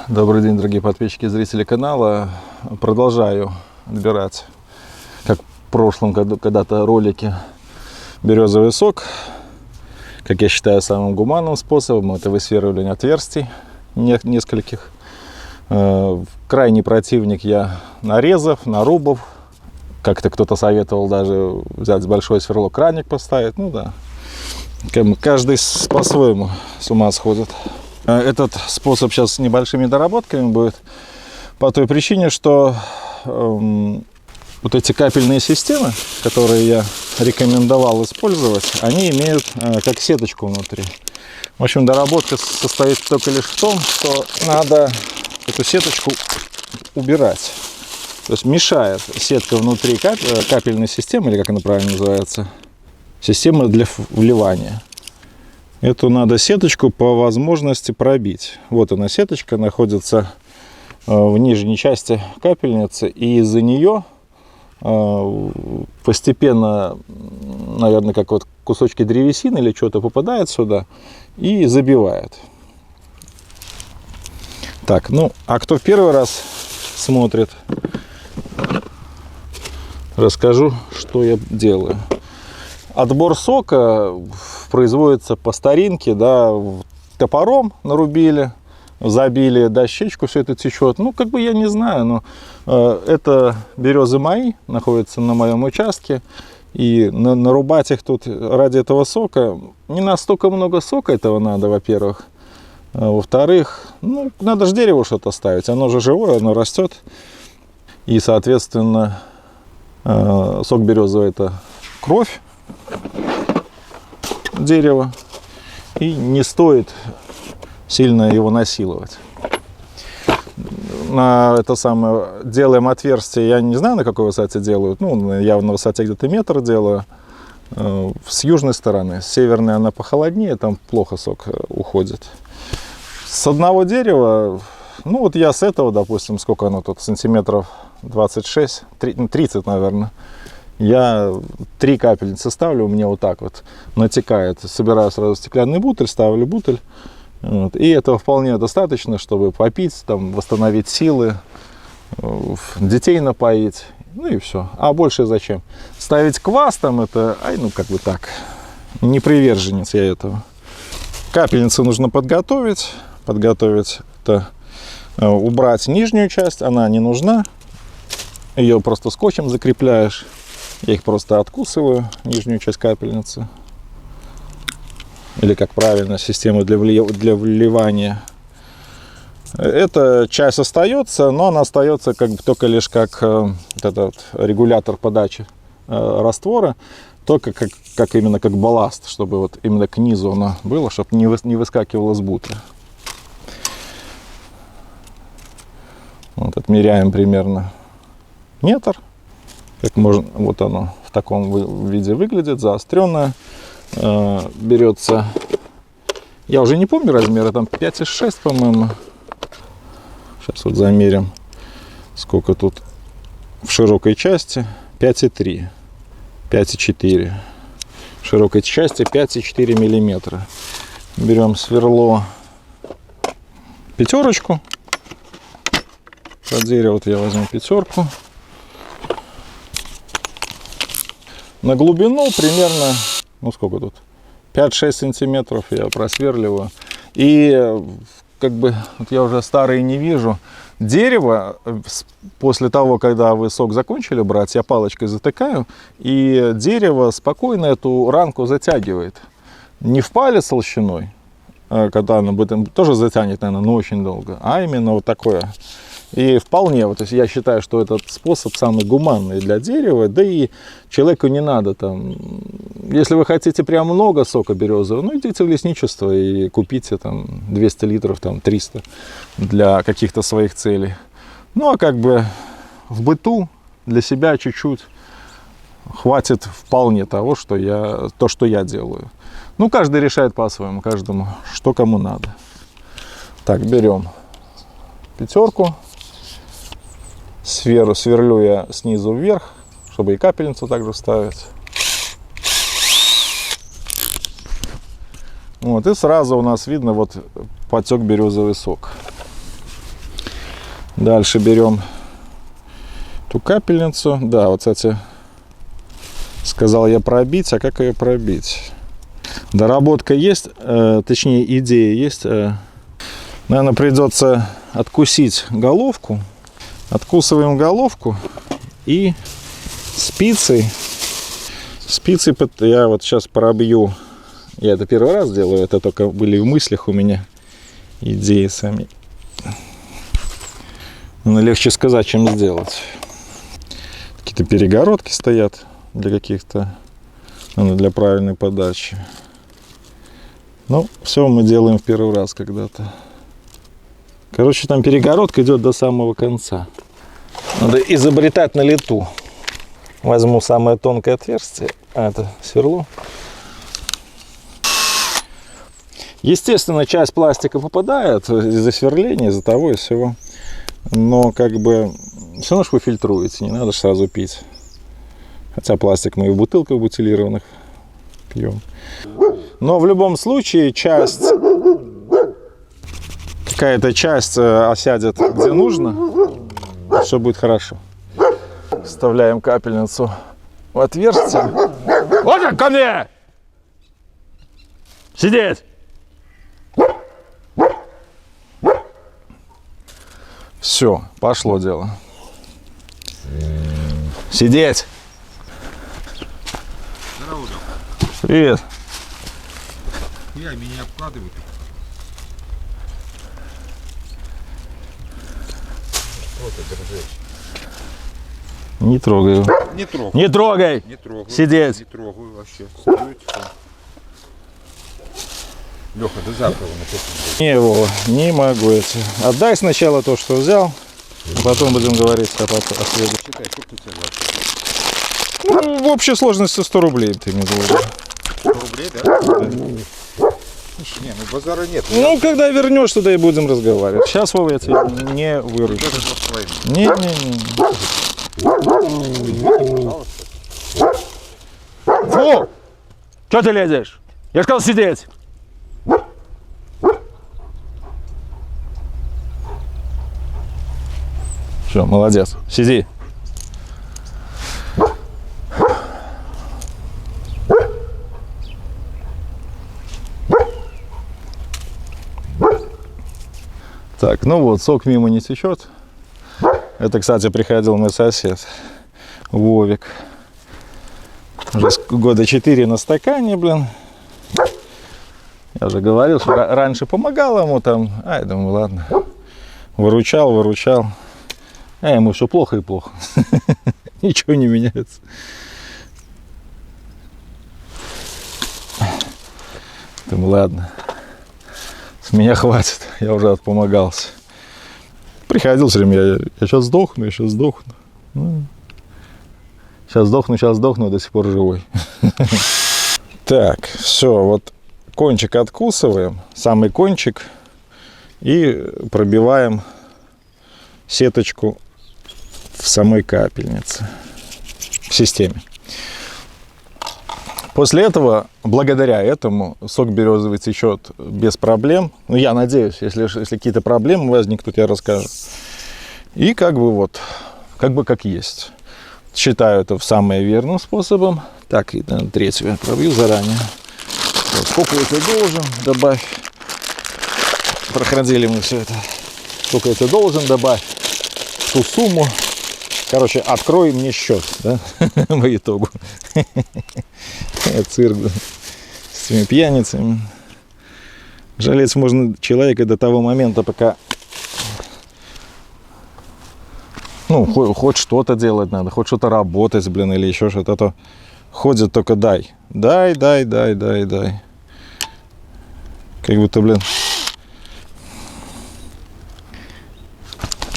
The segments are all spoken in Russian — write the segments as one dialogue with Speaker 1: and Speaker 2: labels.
Speaker 1: Добрый день, дорогие подписчики и зрители канала. Продолжаю отбирать, как в прошлом когда-то ролике, березовый сок. Как я считаю, самым гуманным способом это высверливание отверстий нескольких. Крайний противник я нарезов, нарубов. Как-то кто-то советовал даже взять большой сверло, краник поставить. Ну да, каждый по-своему с ума сходит. Этот способ сейчас с небольшими доработками будет по той причине, что вот эти капельные системы, которые я рекомендовал использовать, они имеют как сеточку внутри. В общем, доработка состоит только лишь в том, что надо эту сеточку убирать. То есть мешает сетка внутри капельной системы, или как она правильно называется, система для вливания. Эту надо сеточку по возможности пробить. Вот она, сеточка, находится в нижней части капельницы, и из-за нее постепенно, наверное, как вот кусочки древесины или что-то попадает сюда и забивает. Так, ну, а кто в первый раз смотрит, расскажу, что я делаю. Отбор сока производится по старинке, да, топором нарубили, забили дощечку, все это течет. Ну, как бы я не знаю, но это березы мои, находятся на моем участке, и нарубать их тут ради этого сока, не настолько много сока этого надо, во-первых. Во-вторых, ну, надо же дереву что-то ставить, оно же живое, оно растет, и, соответственно, сок березовый — это кровь дерева, и не стоит сильно его насиловать. На это самое делаем отверстие, я не знаю, на какой высоте делают, ну, я на высоте где-то метр делаю, с южной стороны, с северной она похолоднее, там плохо сок уходит. С одного дерева, ну вот я с этого, допустим, сколько оно тут, сантиметров 26, 30, наверное, я 3 капельницы ставлю, у меня вот так вот натекает. Собираю сразу стеклянный бутыль, ставлю бутыль. Вот, и этого вполне достаточно, чтобы попить, там, восстановить силы, детей напоить, ну и все. А больше зачем? Ставить квас там, это, ну как бы так, не приверженец я этого. Капельницу нужно подготовить. Подготовить — это убрать нижнюю часть, она не нужна. Ее просто скотчем закрепляешь. Я их просто откусываю, нижнюю часть капельницы. Или, как правильно, система для вливания. Эта часть остается, но она остается как бы только лишь как этот регулятор подачи раствора, только как именно как балласт, чтобы вот именно к низу оно было, чтобы не выскакивало с бутыли. Вот, отмеряем примерно метр. Как можно, вот оно в таком виде выглядит, заостренное. Берется, я уже не помню размера, там 5,6, по-моему. Сейчас вот замерим, сколько тут в широкой части. 5,3, 5,4. В широкой части 5,4 миллиметра. Берем сверло пятерочку. Под дерево вот я возьму пятерку. На глубину примерно, ну сколько тут, 5-6 сантиметров я просверливаю. И как бы, вот я уже старый не вижу. Дерево, после того, когда вы сок закончили брать, я палочкой затыкаю, и дерево спокойно эту ранку затягивает. Не в палец толщиной, когда оно тоже затянет, наверное, но очень долго, а именно вот такое. И вполне, вот, то есть я считаю, что этот способ самый гуманный для дерева, да и человеку не надо там, если вы хотите прям много сока березового, ну идите в лесничество и купите там 200 литров, там 300 для каких-то своих целей. Ну а как бы в быту для себя чуть-чуть хватит вполне того, что я делаю. Ну каждый решает по-своему, каждому, что кому надо. Так, берем пятерку. Сверлю я снизу вверх, чтобы и капельницу также ставить. Вот, и сразу у нас видно, вот потек березовый сок. Дальше берем ту капельницу. Да, вот, кстати, сказал я пробить, а как ее пробить? Доработка есть, точнее идея есть. Наверное, придется откусить головку. Откусываем головку и спицей я вот сейчас пробью. Я это первый раз делаю, это только были в мыслях у меня идеи сами. Но легче сказать, чем сделать. Какие-то перегородки стоят для каких-то, для правильной подачи. Ну, все мы делаем в первый раз когда-то. Короче, там перегородка идет до самого конца. Надо изобретать на лету. Возьму самое тонкое отверстие, это сверло. Естественно, часть пластика попадает из-за сверления, из-за того и всего. Но как бы все равно, что вы фильтруете, не надо сразу пить. Хотя пластик мы и в бутылках бутилированных пьем. Но в любом случае какая-то часть осядет где нужно, все будет хорошо. Вставляем капельницу в отверстие. Вот ко мне! Сидеть! Все, пошло дело. Сидеть!
Speaker 2: Здорово,
Speaker 1: привет!
Speaker 2: меня обкладывают.
Speaker 1: Не трогай его.
Speaker 2: Не трогай.
Speaker 1: Не трогай!
Speaker 2: Не трогаю.
Speaker 1: Сидеть!
Speaker 2: Не трогаю вообще. Стою тихо. Леха, до завтра его на.
Speaker 1: Не, Вова, не могу это. Отдай сначала то, что взял, а потом будем говорить о следующем.
Speaker 2: Считай, сколько у тебя влад?
Speaker 1: Ну, в общей сложности 100 рублей ты мне должен.
Speaker 2: 100 рублей, да? Да. Не, ну базара нет.
Speaker 1: Ну, когда вернешь, туда и будем разговаривать. Сейчас, Вова, я тебе не выручу. Не. Фу! Что ты лезешь? Я сказал сидеть. Все, молодец. Сиди. Так, ну вот, сок мимо не течет. Это, кстати, приходил мой сосед Вовик. Уже года 4 на стакане, блин. Я уже говорил, что раньше помогал ему там. Я думаю, ладно. Выручал. А ему все плохо и плохо. Ничего не меняется. Думаю, ладно. С меня хватит. Я уже отпомогался. Приходил все время, я сейчас сдохну. Ну, сейчас сдохну, до сих пор живой. Так, все, вот кончик откусываем, самый кончик, и пробиваем сеточку в самой капельнице, в системе. После этого, благодаря этому, сок березовый течет без проблем. Ну, я надеюсь, если какие-то проблемы возникнут, я расскажу. И как есть. Считаю это самым верным способом. Так, и третью я пробью заранее. Вот, сколько я тебе должен, добавь. Проходили мы все это. Сколько я тебе должен, добавь ту сумму. Короче, открой мне счет, да, по итогу. Цирк с этими пьяницами. Жалеть можно человека до того момента, пока, ну, хоть что-то делать надо, хоть что-то работать, блин, или еще что-то. А то ходит только дай. Как будто, блин.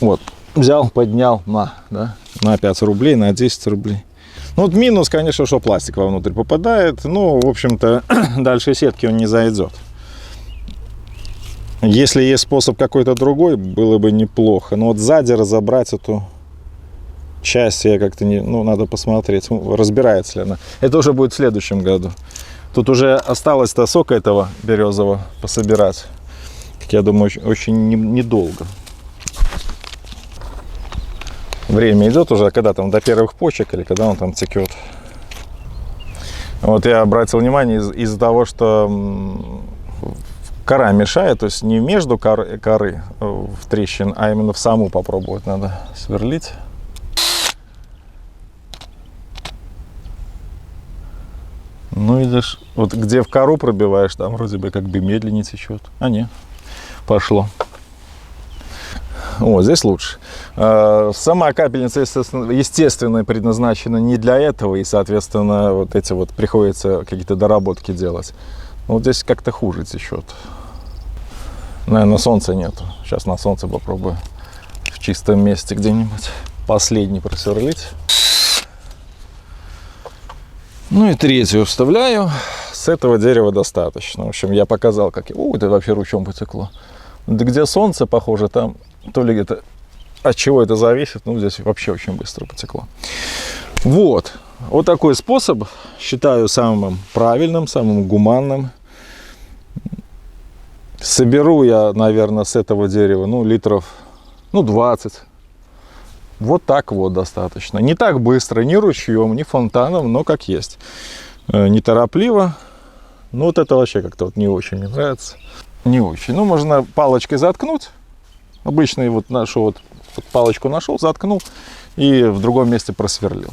Speaker 1: Вот. Взял, поднял на 5 рублей, на 10 рублей. Ну, вот минус, конечно, что пластик вовнутрь попадает. Ну, в общем-то, дальше сетки он не зайдет. Если есть способ какой-то другой, было бы неплохо. Но вот сзади разобрать эту часть я как-то не... Ну, надо посмотреть, разбирается ли она. Это уже будет в следующем году. Тут уже осталось-то сока этого березового пособирать. Как я думаю, очень недолго. время идет уже, когда там до первых почек или когда он там текет. Вот я обратил внимание из-за того, что кора мешает, то есть не между коры в трещин, а именно в саму попробовать надо сверлить. Ну видишь, вот где в кору пробиваешь, там вроде бы как бы медленнее течет. А нет, пошло. Вот здесь лучше. Сама капельница, естественно, предназначена не для этого, и, соответственно, вот эти вот приходится какие-то доработки делать. Вот здесь как-то хуже течет. Наверное, солнца нету. Сейчас на солнце попробую в чистом месте где-нибудь последний просверлить. Ну и третью вставляю. С этого дерева достаточно. В общем, я показал, как... это вообще ручьем потекло. Да где солнце, похоже, там то ли это... От чего это зависит, ну, здесь вообще очень быстро потекло. Вот. Вот такой способ считаю самым правильным, самым гуманным. Соберу я, наверное, с этого дерева, ну, литров, 20. Вот так вот достаточно. Не так быстро, ни ручьем, ни фонтаном, но как есть. Неторопливо. Ну, вот это вообще как-то вот не очень мне нравится. Не очень. Ну, можно палочкой заткнуть. Обычно вот нашу вот палочку нашел, заткнул и в другом месте просверлил.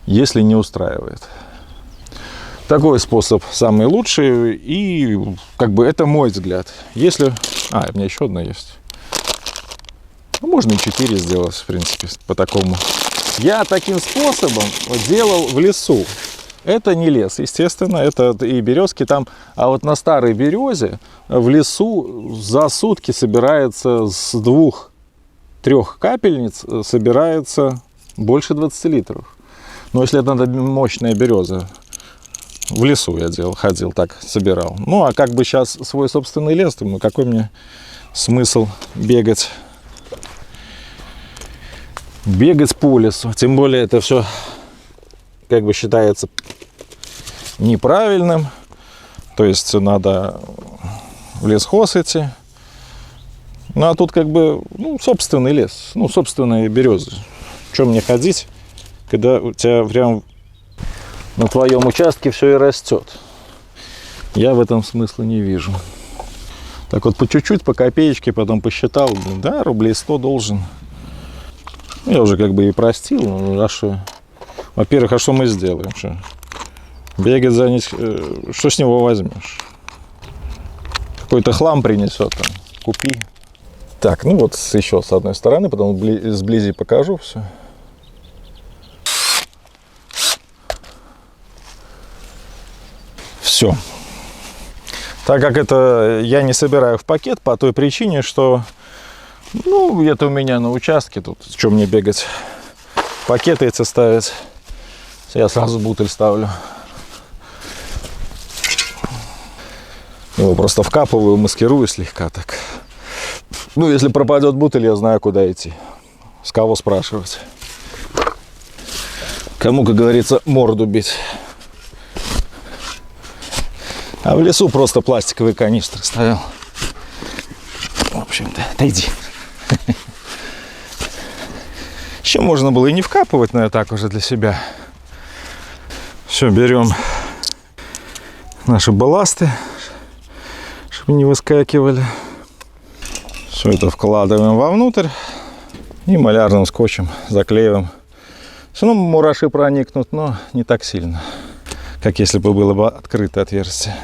Speaker 1: Если не устраивает. Такой способ самый лучший, и как бы это мой взгляд. Если... у меня еще одна есть. Ну, можно и 4 сделать, в принципе, по такому. Я таким способом делал в лесу. Это не лес, естественно, это и березки там. А вот на старой березе в лесу за сутки собирается с 2-3 капельниц собирается больше 20 литров. Но если это мощная береза, в лесу я ходил, так собирал. Ну, а как бы сейчас свой собственный лес, думаю, какой мне смысл бегать по лесу. Тем более это все как бы считается неправильным. То есть надо в лесхоз идти. Ну, а тут как бы, собственный лес, собственные березы. Чем мне ходить, когда у тебя прям на твоем участке все и растет? Я в этом смысла не вижу. Так вот по чуть-чуть, по копеечке, потом посчитал, да, рублей 100 должен. Я уже как бы и простил, а что? Во-первых, а что мы сделаем? Что? Бегать за ним, что с него возьмешь? Какой-то хлам принесет, там, купи. Так, ну вот еще с одной стороны, потом сблизи покажу все. Все. Так как это я не собираю в пакет по той причине, что это у меня на участке, тут что мне бегать, пакеты эти ставить. Я сразу бутыль ставлю. Его просто вкапываю, маскирую слегка так. Если пропадет бутыль, я знаю, куда идти. С кого спрашивать. Кому, как говорится, морду бить. А в лесу просто пластиковые канистры ставил. В общем-то, отойди. Еще можно было и не вкапывать, но я так уже для себя. Все, берем наши балласты, чтобы не выскакивали. Все это вкладываем вовнутрь и малярным скотчем заклеиваем. Все равно мураши проникнут, но не так сильно, как если бы было бы открытое отверстие.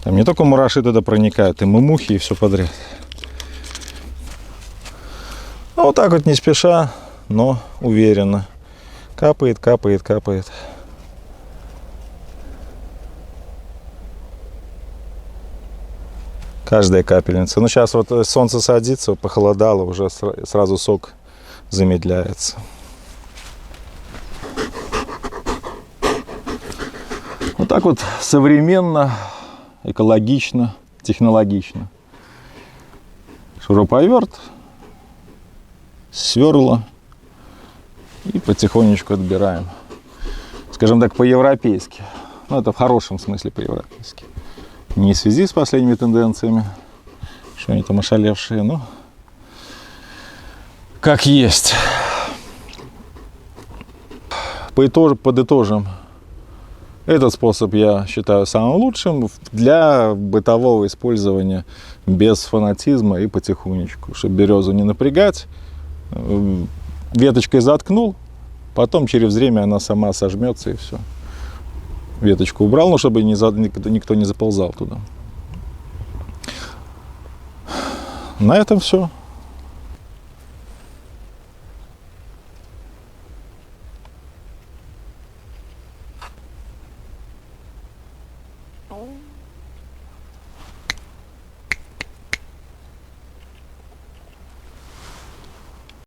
Speaker 1: Там не только мураши туда проникают, и мухи, и все подряд. Вот так вот не спеша, но уверенно. Капает, капает, капает. Каждая капельница. Но сейчас вот солнце садится, похолодало, уже сразу сок замедляется. Вот так вот современно, экологично, технологично. Шуруповерт, сверло и потихонечку отбираем. Скажем так, по-европейски. Это в хорошем смысле по-европейски. Не в связи с последними тенденциями, что они там ошалевшие, но как есть. Подытожим. Этот способ я считаю самым лучшим для бытового использования без фанатизма и потихонечку, чтобы березу не напрягать. Веточкой заткнул, потом через время она сама сожмется и все. Веточку убрал, но чтобы никто не заползал туда. На этом все.
Speaker 3: Oh.